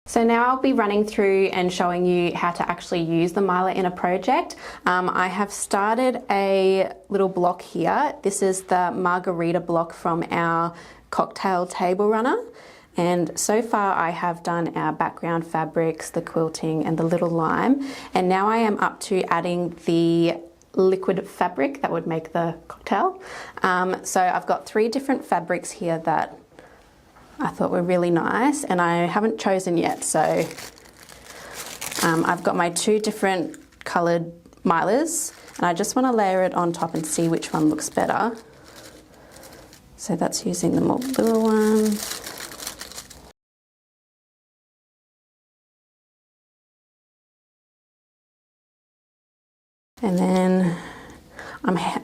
So now I'll be running through and showing you how to actually use the Mylar in a project. I have started a little block here. This is the margarita block from our cocktail table runner. And so far I have done our background fabrics, the quilting and the little lime. And now I am up to adding the liquid fabric that would make the cocktail. So I've got 3 different fabrics here that I thought were really nice, and I haven't chosen yet. So I've got my 2 different coloured Mylars, and I just want to layer it on top and see which one looks better. So that's using the more blue one. And then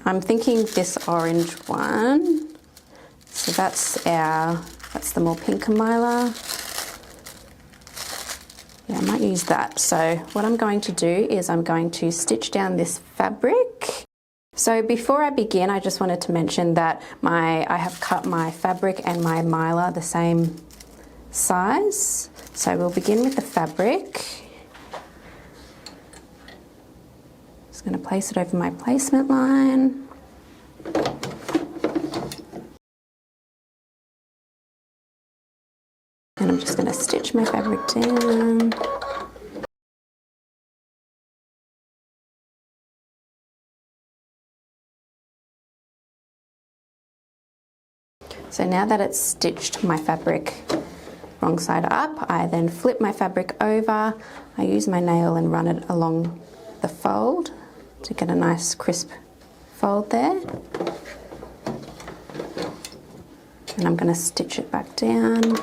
I'm thinking this orange one. So that's the more pinker Mylar. Yeah, I might use that. So what I'm going to do is I'm going to stitch down this fabric. So before I begin, I just wanted to mention that I have cut my fabric and my Mylar the same size. So we'll begin with the fabric. Just going to place it over my placement line. And I'm just going to stitch my fabric down. So now that it's stitched my fabric wrong side up, I then flip my fabric over. I use my nail and run it along the fold to get a nice crisp fold there. And I'm going to stitch it back down.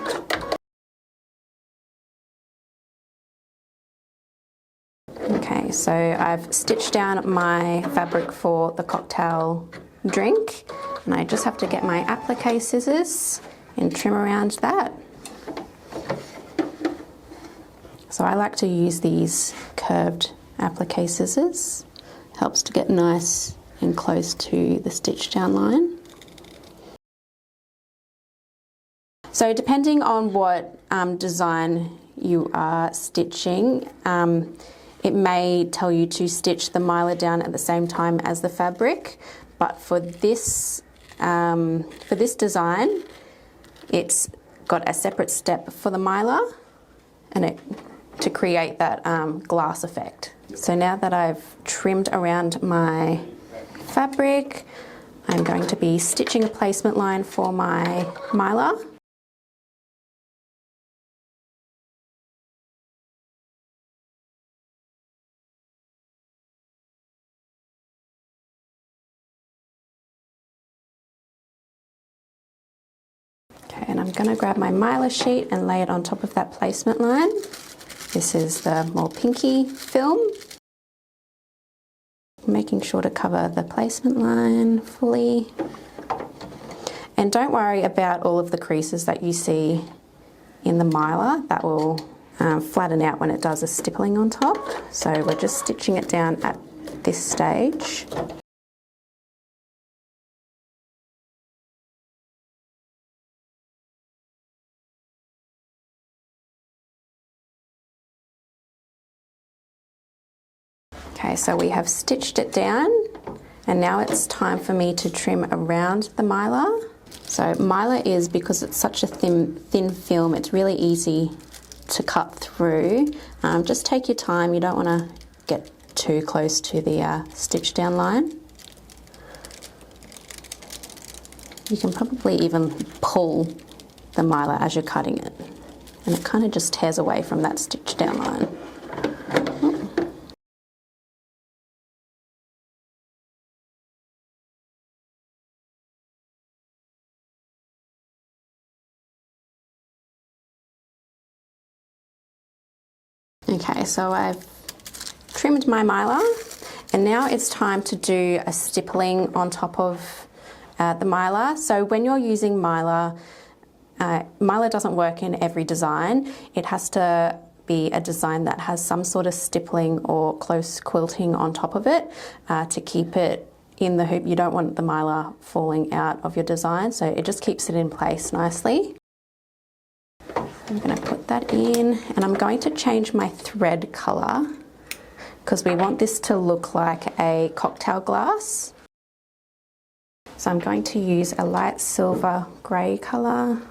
Okay, so I've stitched down my fabric for the cocktail drink, and I just have to get my applique scissors and trim around that. So I like to use these curved applique scissors. Helps to get nice and close to the stitch down line. So depending on what design you are stitching, it may tell you to stitch the Mylar down at the same time as the fabric, but for this design, it's got a separate step for the Mylar, and to create that glass effect. So now that I've trimmed around my fabric, I'm going to be stitching a placement line for my Mylar. Okay, and I'm going to grab my Mylar sheet and lay it on top of that placement line. This is the more pinky film. Making sure to cover the placement line fully. And don't worry about all of the creases that you see in the Mylar. That will flatten out when it does a stippling on top. So we're just stitching it down at this stage. Okay, so we have stitched it down, and now it's time for me to trim around the Mylar. So Mylar is, because it's such a thin film, it's really easy to cut through. Just take your time, you don't want to get too close to the stitch down line. You can probably even pull the Mylar as you're cutting it, and it kind of just tears away from that stitch down line. Okay, so I've trimmed my Mylar, and now it's time to do a stippling on top of the Mylar. So when you're using Mylar, Mylar doesn't work in every design. It has to be a design that has some sort of stippling or close quilting on top of it to keep it in the hoop. You don't want the Mylar falling out of your design, so it just keeps it in place nicely. I'm going to put that in, and I'm going to change my thread colour because we want this to look like a cocktail glass. So I'm going to use a light silver grey colour.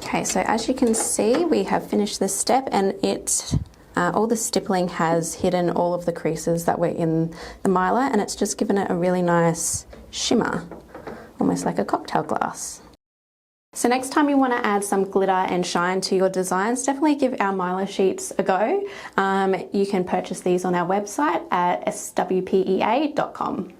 Okay, so as you can see, we have finished this step, and all the stippling has hidden all of the creases that were in the mylar, and it's just given it a really nice shimmer, almost like a cocktail glass. So next time you want to add some glitter and shine to your designs, definitely give our mylar sheets a go. You can purchase these on our website at swpea.com.